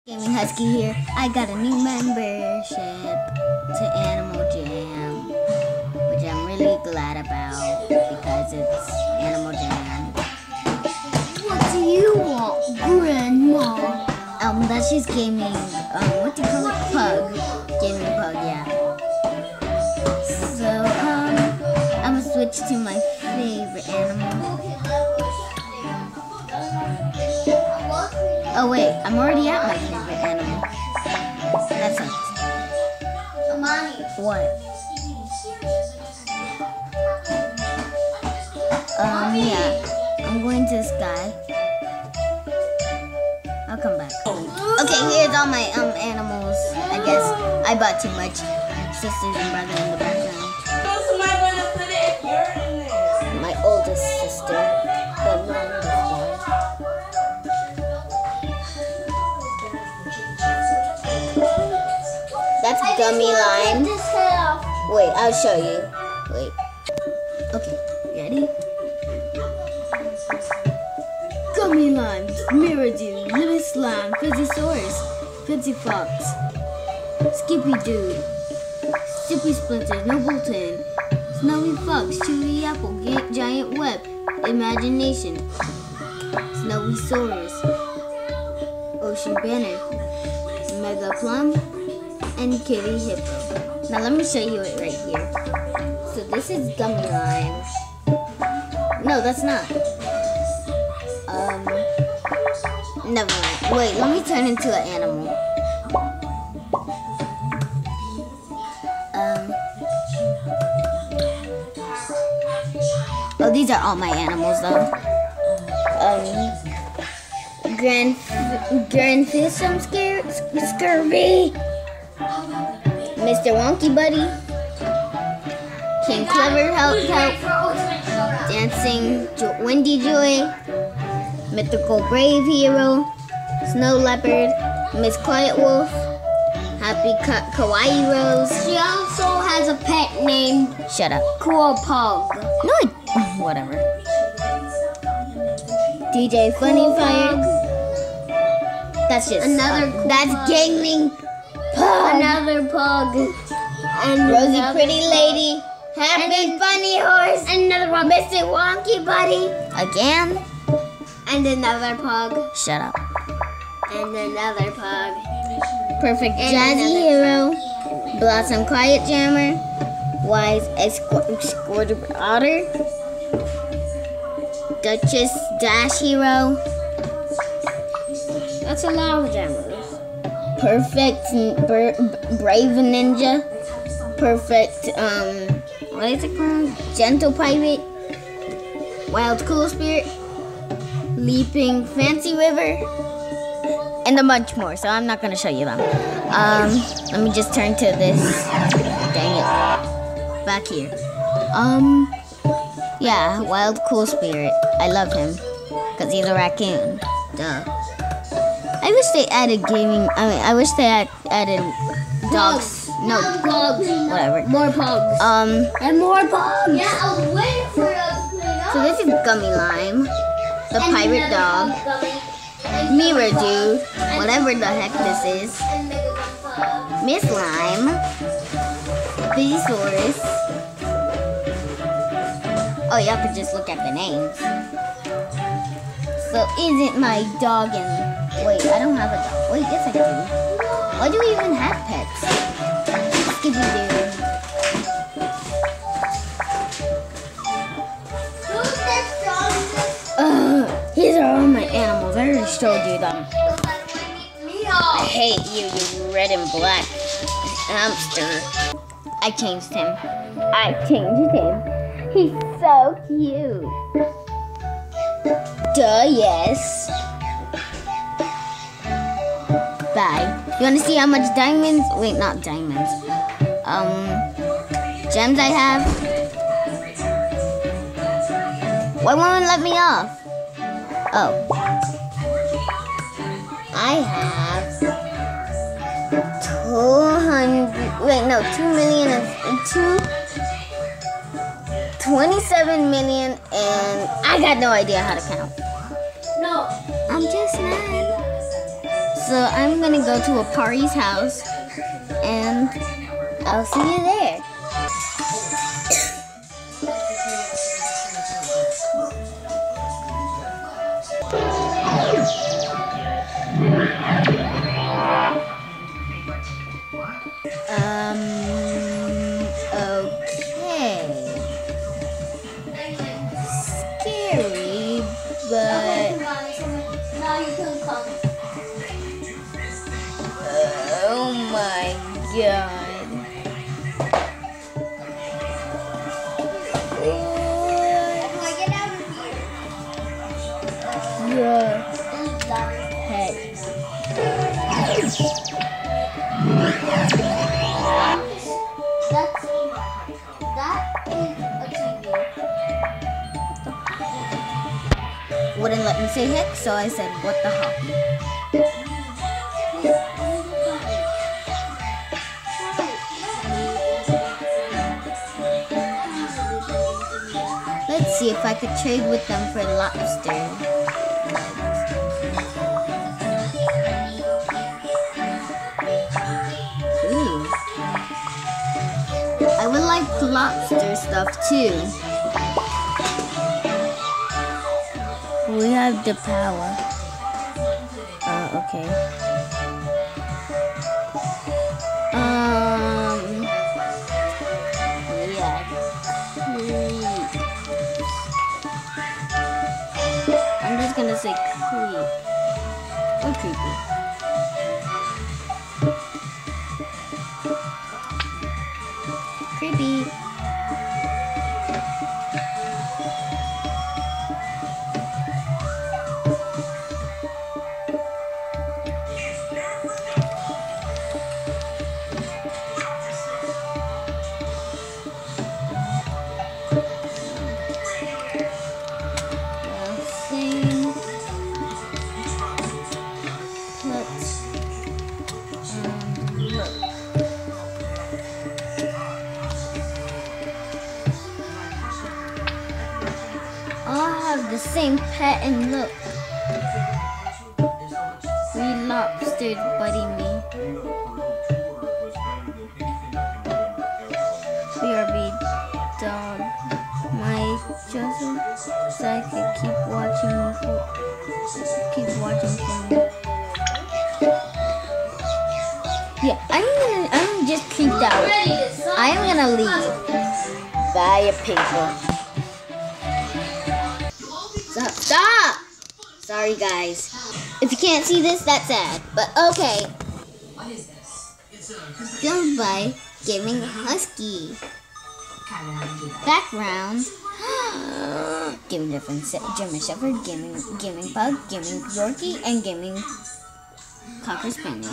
Gaming Husky here. I got a new membership to Animal Jam, which I'm really glad about because it's Animal Jam. What do you want, Grandma? That's just gaming. What do you call it? Pug. Gaming Pug, yeah. So, I'm gonna switch to my favorite animal. Oh wait, I'm already at my favorite animal. That sucks. Amani. What? Yeah. I'm going to the sky. I'll come back. Okay, here's all my animals. I guess I bought too much. Sisters and brother in the background. Somebody gonna put it if you're in there. My oldest sister, the longest one. That's gummy lime. Wait, I'll show you. Wait. Okay, ready? Gummy lime, Mirrodoo, Little Slime, Fizzysaurus, Fizzy Fox, Skippy Doo, Sippy Splinter, Nobleton, Snowy Fox, Chewy Apple, Giant Web, Imagination, Snowy Saurus, Ocean Banner, Mega Plum, and Kitty Hippo. Now let me show you it right here. So this is gummy lime. No, that's not. Never mind. Wait, let me turn into an animal. Oh, these are all my animals though. Grand Fishum Scurvy, Mr. Wonky Buddy, King Clever Help, Dancing Windy Joy, Mythical Brave Hero, Snow Leopard, Miss Quiet Wolf, Happy Kawaii Rose. She also has a pet named Shut up. Cool Pug. No, whatever. DJ Funny Fire. That's just that's gaming pug. Another pug. And Rosie Pretty Lady. Happy Funny Horse. And another one. Mr. Wonky Buddy. Again. And another pug. Shut up. And another pug. Perfect And Jazzy another Hero. Blossom Quiet Jammer. Wise Escort Otter. Duchess Dash Hero. That's a lot of jammers. Perfect Brave Ninja. Perfect what is it called? Gentle Pirate. Wild Cool Spirit. Leaping Fancy River. And a bunch more, so I'm not gonna show you them. Let me just turn to this. Dang it. Back here. Yeah, Wild Cool Spirit. I love him. Because he's a raccoon. Duh. I wish they added gaming. I wish they added dogs. No, Pugs. whatever. More pugs. And more pugs. Yeah, I was waiting for you to clean up. So this is Gummy Lime, the pirate dog, Mirrodoo, whatever the heck this is, Miss Lime, Fizzysaurus. Oh, you have to just look at the names. So isn't my dog and wait, I don't have a dog. Wait, yes I do. Why do we even have pets? Skippy Doo. These are all my animals. I already showed you them. I hate you, you red and black hamster. I changed him. He's so cute. Duh, yes. Bye. You wanna see how much diamonds? Wait, not diamonds. Gems I have. Why won't it let me off? Oh. I have 27 million, and I got no idea how to count. No. I'm just mad. So I'm gonna go to Apari's house, and I'll see you there. Okay. Scary, but Now you can come. oh my god. Get out of here. Yeah. Hey. That is a TV. Wouldn't let me say heck, so I said, what the hell? Let's see if I could trade with them for lobster. Ooh. I would like lobster stuff too. We have the power. Okay. Yeah. I'm just gonna say creep. Or creepy. Creepy. All have the same pet and look. We lobstered buddy me. BRB dog. My Joseph so I could keep watching for me. Yeah, I'm just creeped out. I'm gonna leave. Bye, people. Stop! Sorry, guys. If you can't see this, that's sad. But okay. What is this? Filmed by Gaming Husky. Background. Gaming Difference, German Shepherd, Gaming Pug, Gaming Yorkie, and Gaming Cocker Spaniel.